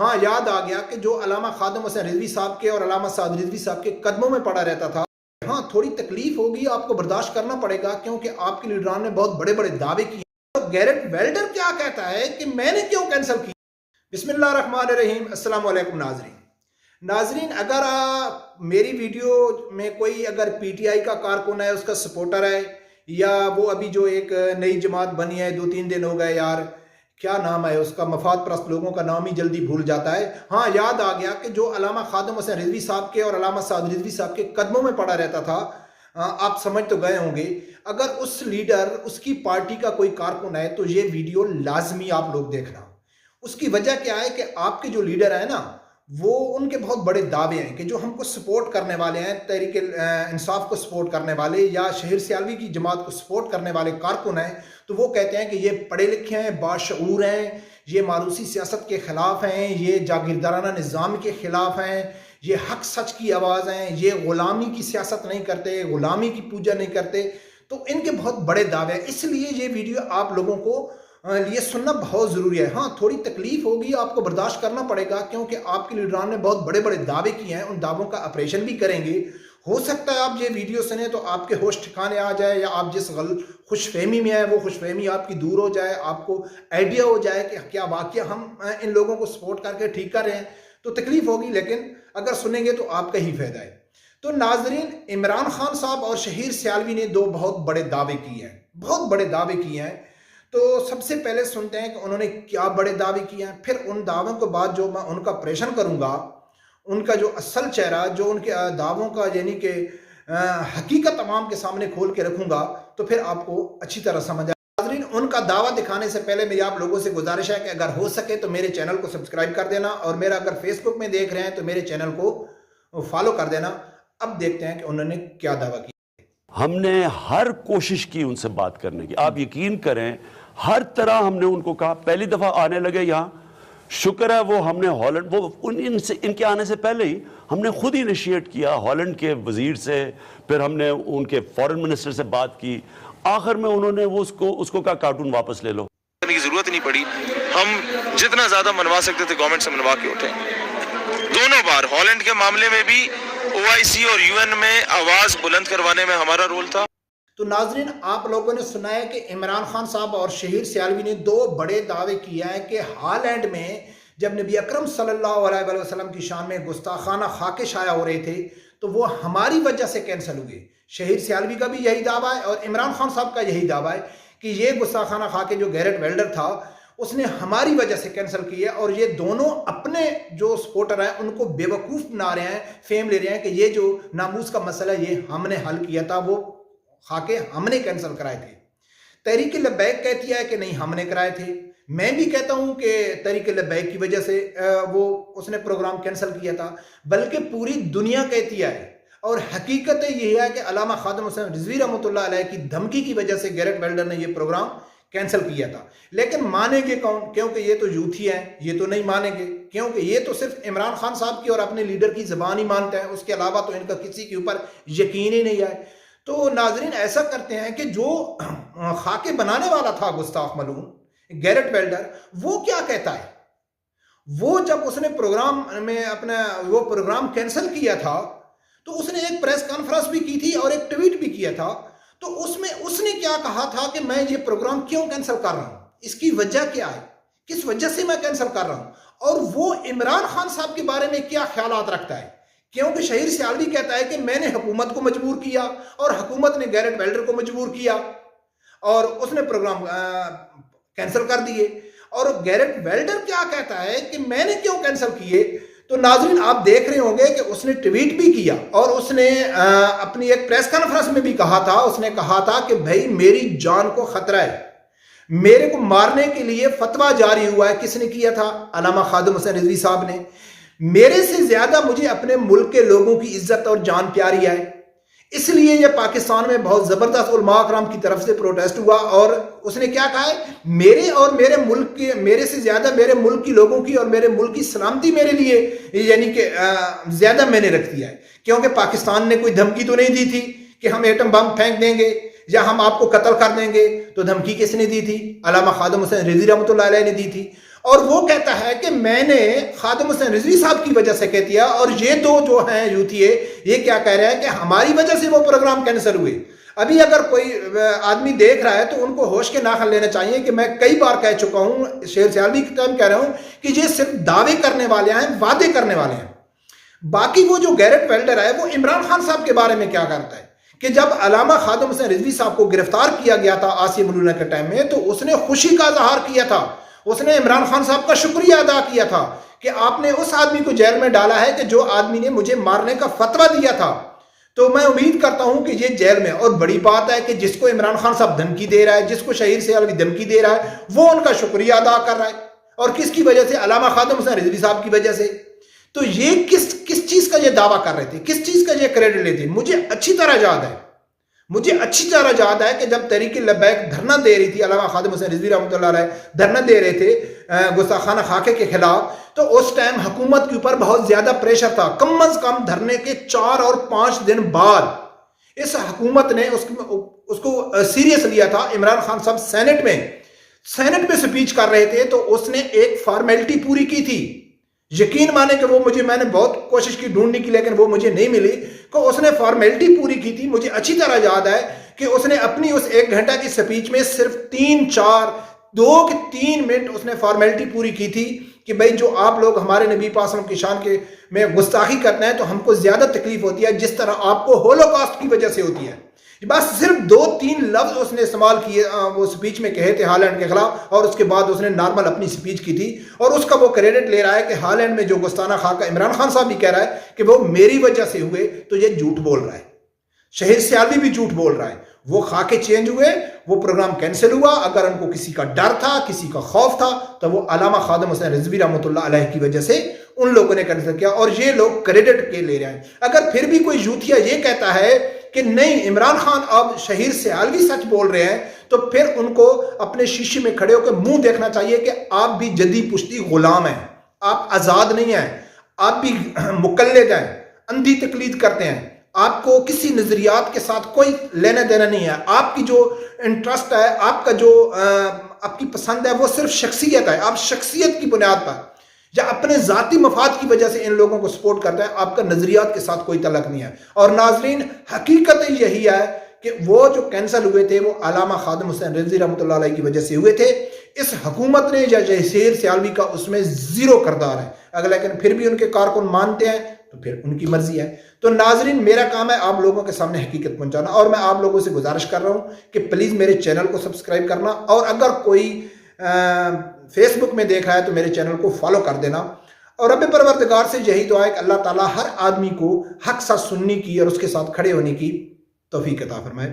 ہاں یاد آ گیا کہ جو علامہ خادم حسین رضوی صاحب کے اور علامہ سعد رضوی صاحب کے قدموں میں پڑا رہتا تھا. ہاں تھوڑی تکلیف ہوگی، آپ کو برداشت کرنا پڑے گا کیونکہ آپ کے لیڈران نے بہت بڑے بڑے دعوے کیے. تو گیرٹ ویلڈر کیا کہتا ہے کہ میں نے کیوں کینسل کی. بسم اللہ الرحمن الرحیم. السلام علیکم ناظرین، اگر میری ویڈیو میں کوئی اگر پی ٹی آئی کا کارکن ہے، اس کا سپورٹر ہے، یا وہ ابھی جو ایک نئی جماعت بنی ہے 2-3 دن ہو گئے، یار کیا نام ہے اس کا، مفاد پرست لوگوں کا نام ہی جلدی بھول جاتا ہے. ہاں یاد آ گیا کہ جو علامہ خادم حسین رضوی صاحب کے اور علامہ سعد رضوی صاحب کے قدموں میں پڑا رہتا تھا. آپ سمجھ تو گئے ہوں گے. اگر اس لیڈر، اس کی پارٹی کا کوئی کارکن ہے تو یہ ویڈیو لازمی آپ لوگ دیکھنا. اس کی وجہ کیا ہے کہ آپ کے جو لیڈر ہیں نا، وہ ان کے بہت بڑے دعوے ہیں کہ جو ہم کو سپورٹ کرنے والے ہیں، تحریک انصاف کو سپورٹ کرنے والے یا شہیر سیالوی کی جماعت کو سپورٹ کرنے والے کارکن ہیں، تو وہ کہتے ہیں کہ یہ پڑھے لکھے ہیں، باشعور ہیں، یہ ماروثی سیاست کے خلاف ہیں، یہ جاگیردارانہ نظام کے خلاف ہیں، یہ حق سچ کی آواز ہیں، یہ غلامی کی سیاست نہیں کرتے، غلامی کی پوجا نہیں کرتے. تو ان کے بہت بڑے دعوے ہیں، اس لیے یہ ویڈیو آپ لوگوں کو یہ سننا بہت ضروری ہے. ہاں تھوڑی تکلیف ہوگی، آپ کو برداشت کرنا پڑے گا کیونکہ آپ کے لیڈران نے بہت بڑے بڑے دعوے کیے ہیں، ان دعووں کا آپریشن بھی کریں گے. ہو سکتا ہے آپ یہ ویڈیو سنیں تو آپ کے ہوش ٹھکانے آ جائے، یا آپ جس خوش فہمی میں ہے وہ خوش فہمی آپ کی دور ہو جائے، آپ کو آئیڈیا ہو جائے کہ کیا واقعہ ہم ان لوگوں کو سپورٹ کر کے ٹھیک کر رہے ہیں. تو تکلیف ہوگی، لیکن اگر سنیں گے تو آپ کا ہی فائدہ ہے. تو ناظرین، عمران خان صاحب اور شہیر سیالوی نے 2 بہت بڑے دعوے کیے ہیں، بہت بڑے دعوے کیے ہیں. تو سب سے پہلے سنتے ہیں کہ انہوں نے کیا بڑے دعوے کیے ہیں، پھر ان دعووں کے بعد جو میں ان کا آپریشن کروں گا، ان کا جو اصل چہرہ، جو ان کے دعووں کا یعنی کہ حقیقت عوام کے سامنے کھول کے رکھوں گا، تو پھر آپ کو اچھی طرح سمجھ آئے. ناظرین، ان کا دعویٰ دکھانے سے پہلے میری آپ لوگوں سے گزارش ہے کہ اگر ہو سکے تو میرے چینل کو سبسکرائب کر دینا، اور میرا اگر فیس بک میں دیکھ رہے ہیں تو میرے چینل کو فالو کر دینا. اب دیکھتے ہیں کہ انہوں نے کیا دعویٰ کیا. ہم نے ہر کوشش کی ان سے بات کرنے کی، آپ یقین کریں ہر طرح ہم نے ان کو کہا. پہلی دفعہ آنے لگے یہاں، شکر ہے وہ ہم نے ہالینڈ، وہ ان کے آنے سے پہلے ہی ہم نے خود ہی انیشیٹ کیا ہالینڈ کے وزیر سے، پھر ہم نے ان کے فورن منسٹر سے بات کی. آخر میں انہوں نے وہ اس کو کہا کارٹون واپس لے لو. کی ضرورت نہیں پڑی، ہم جتنا زیادہ منوا سکتے تھے گورنمنٹ سے منوا کے اٹھے. دونوں بار ہالینڈ کے معاملے میں بھی OIC اور UN میں آواز بلند کروانے میں ہمارا رول تھا. تو ناظرین، آپ لوگوں نے سنا ہے کہ عمران خان صاحب اور شہیر سیالوی نے 2 بڑے دعوے کیا ہے کہ ہالینڈ میں جب نبی اکرم صلی اللہ علیہ وسلم کی شان میں گستاخانہ خاکے شائع ہو رہے تھے تو وہ ہماری وجہ سے کینسل ہوئے. شہیر سیالوی کا بھی یہی دعویٰ ہے اور عمران خان صاحب کا یہی دعویٰ ہے کہ یہ گستاخانہ خاکے جو گیرٹ ویلڈر تھا اس نے ہماری وجہ سے کینسل کی ہے. اور یہ دونوں اپنے جو سپورٹر ہیں ان کو بے وقوف بنا رہے ہیں، فیم لے رہے ہیں کہ یہ جو ناموس کا مسئلہ یہ ہم نے حل کیا تھا، وہ خاکے ہم نے کینسل کرائے تھے. تحریک لبیک کہتی ہے کہ نہیں ہم نے کرائے تھے. میں بھی کہتا ہوں کہ تحریک لبیک کی وجہ سے اس نے پروگرام کینسل کیا تھا، بلکہ پوری دنیا کہتی ہے. اور حقیقت یہ ہے کہ علامہ خادم حسین رضوی رحمۃ اللہ علیہ کی دھمکی کی وجہ سے گیرٹ ویلڈر نے یہ پروگرام کینسل کیا تھا. لیکن مانیں گے کون؟ کیونکہ یہ تو یوتھی ہیں، یہ تو نہیں مانیں گے، کیونکہ یہ تو صرف عمران خان صاحب کی اور اپنے لیڈر کی زبان ہی مانتے ہیں، اس کے علاوہ تو ان کا کسی کے اوپر یقین ہی نہیں ہے. تو ناظرین، ایسا کرتے ہیں کہ جو خاکے بنانے والا تھا گستاخ ملعون گیرٹ ویلڈر، وہ کیا کہتا ہے. وہ جب اس نے پروگرام میں اپنا وہ پروگرام کینسل کیا تھا تو اس نے ایک پریس کانفرنس بھی کی تھی اور ایک ٹویٹ بھی کیا تھا. تو اس میں اس نے کیا کہا تھا کہ میں یہ پروگرام کیوں کینسل کر رہا ہوں، اس کی وجہ کیا ہے، کس وجہ سے میں کینسل کر رہا ہوں، اور وہ عمران خان صاحب کے بارے میں کیا خیالات رکھتا ہے. کیونکہ شہیر سیالوی کہتا ہے کہ میں نے حکومت کو مجبور کیا اور حکومت نے گیرٹ ویلڈر کو مجبور کیا اور اس نے پروگرام کینسل کر دیے. اور گیرٹ ویلڈر کیا کہتا ہے کہ میں نے کیوں کینسل کیے. تو ناظرین، آپ دیکھ رہے ہوں گے کہ اس نے ٹویٹ بھی کیا اور اس نے اپنی ایک پریس کانفرنس میں بھی کہا تھا، اس نے کہا تھا کہ بھائی میری جان کو خطرہ ہے، میرے کو مارنے کے لیے فتویٰ جاری ہوا ہے. کس نے کیا تھا؟ علامہ خادم حسین رضوی صاحب نے. میرے سے زیادہ مجھے اپنے ملک کے لوگوں کی عزت اور جان پیاری ہے، اس لیے یہ پاکستان میں بہت زبردست علماء اکرام کی طرف سے پروٹیسٹ ہوا. اور اس نے کیا کہا ہے، میرے اور میرے ملک کے، میرے سے زیادہ میرے ملک کی لوگوں کی اور میرے ملک کی سلامتی میرے لیے یعنی کہ زیادہ میں نے رکھ دیا ہے. کیونکہ پاکستان نے کوئی دھمکی تو نہیں دی تھی کہ ہم ایٹم بم پھینک دیں گے یا ہم آپ کو قتل کر دیں گے. تو دھمکی کس نے دی تھی؟ علامہ خادم حسین رضوی رحمۃ اللہ علیہ نے دی تھی. اور وہ کہتا ہے کہ میں نے خادم حسین رضوی صاحب کی وجہ سے کہہ دیا، اور یہ دو جو ہیں یوتھیے یہ کیا کہہ رہے ہیں کہ ہماری وجہ سے وہ پروگرام کینسل ہوئے۔ ابھی اگر کوئی آدمی دیکھ رہا ہے تو ان کو ہوش کے ناخن لینا چاہیے کہ میں کئی بار کہہ چکا ہوں، شیر سیالوی کے ٹائم کہہ رہا ہوں کہ یہ صرف دعوے کرنے والے ہیں، وعدے کرنے والے ہیں۔ باقی وہ جو گیرٹ ویلڈر ہے وہ عمران خان صاحب کے بارے میں کیا کرتا ہے کہ جب علامہ خادم حسین رضوی صاحب کو گرفتار کیا گیا تھا آسیہ ملونہ کے ٹائم میں، تو اس نے خوشی کا اظہار کیا تھا، اس نے عمران خان صاحب کا شکریہ ادا کیا تھا کہ آپ نے اس آدمی کو جیل میں ڈالا ہے کہ جو آدمی نے مجھے مارنے کا فتویٰ دیا تھا۔ تو میں امید کرتا ہوں کہ یہ جیل میں، اور بڑی بات ہے کہ جس کو عمران خان صاحب دھمکی دے رہا ہے، جس کو شہیر سیالوی دھمکی دے رہا ہے، وہ ان کا شکریہ ادا کر رہا ہے، اور کس کی وجہ سے؟ علامہ خادم حسین رضوی صاحب کی وجہ سے۔ تو یہ کس چیز کا یہ دعویٰ کر رہے تھے، کس چیز کا یہ کریڈٹ لیتے؟ مجھے اچھی طرح یاد ہے کہ جب تحریک لبیک دھرنا دے رہی تھی، علامہ خادم حسین رضوی رحمۃ اللہ علیہ دھرنا دے رہے تھے گستاخانہ خاکے کے خلاف، تو اس ٹائم حکومت کے اوپر بہت زیادہ پریشر تھا۔ کم از کم دھرنے کے 4 اور 5 دن بعد اس حکومت نے اس کو سیریس لیا تھا۔ عمران خان صاحب سینٹ میں سپیچ کر رہے تھے، تو اس نے ایک فارمیلٹی پوری کی تھی۔ یقین مانے کہ میں نے بہت کوشش کی ڈھونڈنے کی، لیکن وہ مجھے نہیں ملی کہ اس نے فارمیلٹی پوری کی تھی۔ مجھے اچھی طرح یاد ہے کہ اس نے اپنی اس 1 گھنٹہ کی سپیچ میں صرف 2 کہ 3 منٹ اس نے فارمیلٹی پوری کی تھی کہ بھئی جو آپ لوگ ہمارے نبی پاک صلی اللہ علیہ وسلم کی شان میں گستاخی کرتے ہیں تو ہم کو زیادہ تکلیف ہوتی ہے جس طرح آپ کو ہولوکاسٹ کی وجہ سے ہوتی ہے۔ بس صرف 2-3 لفظ اس نے استعمال کیے، وہ سپیچ میں کہے تھے ہالینڈ کے خلاف، اور اس کے بعد اس نے نارمل اپنی سپیچ کی تھی، اور اس کا وہ کریڈٹ لے رہا ہے کہ ہالینڈ میں جو گستاخانہ خاکہ عمران خان صاحب بھی کہہ رہا ہے کہ وہ میری وجہ سے ہوئے، تو یہ جھوٹ بول رہا ہے۔ شہیر سیالوی بھی جھوٹ بول رہا ہے۔ وہ خاکے چینج ہوئے، وہ پروگرام کینسل ہوا۔ اگر ان کو کسی کا ڈر تھا، کسی کا خوف تھا، تو وہ علامہ خادم حسین رضوی رحمۃ اللہ علیہ کی وجہ سے ان لوگوں نے کینسل کیا، اور یہ لوگ کریڈٹ کے لے رہے ہیں۔ اگر پھر بھی کوئی یوتھیا یہ کہتا ہے کہ نہیں عمران خان اب شہیر سیالوی سچ بول رہے ہیں، تو پھر ان کو اپنے شیشے میں کھڑے ہو کے منہ دیکھنا چاہیے کہ آپ بھی جدی پشتی غلام ہیں، آپ آزاد نہیں ہیں، آپ بھی مقلد ہیں، اندھی تقلید کرتے ہیں، آپ کو کسی نظریات کے ساتھ کوئی لینا دینا نہیں ہے۔ آپ کی جو انٹرسٹ ہے، آپ کا جو آپ کی پسند ہے، وہ صرف شخصیت ہے۔ آپ شخصیت کی بنیاد پر یا اپنے ذاتی مفاد کی وجہ سے ان لوگوں کو سپورٹ کرتا ہے، آپ کا نظریات کے ساتھ کوئی تعلق نہیں ہے۔ اور ناظرین، حقیقت یہی ہے کہ وہ جو کینسل ہوئے تھے وہ علامہ خادم حسین رضوی رحمۃ اللہ علیہ کی وجہ سے ہوئے تھے۔ اس حکومت نے یا شہیر سیالوی کا اس میں 0 کردار ہے، اگر لیکن پھر بھی ان کے کارکن مانتے ہیں تو پھر ان کی مرضی ہے۔ تو ناظرین، میرا کام ہے آپ لوگوں کے سامنے حقیقت پہنچانا، اور میں آپ لوگوں سے گزارش کر رہا ہوں کہ پلیز میرے چینل کو سبسکرائب کرنا، اور اگر کوئی فیس بک میں دیکھ رہا ہے تو میرے چینل کو فالو کر دینا۔ اور رب پروردگار سے یہی دعا ہے کہ اللہ تعالیٰ ہر آدمی کو حق ساتھ سننے کی اور اس کے ساتھ کھڑے ہونے کی توفیق عطا فرمائے۔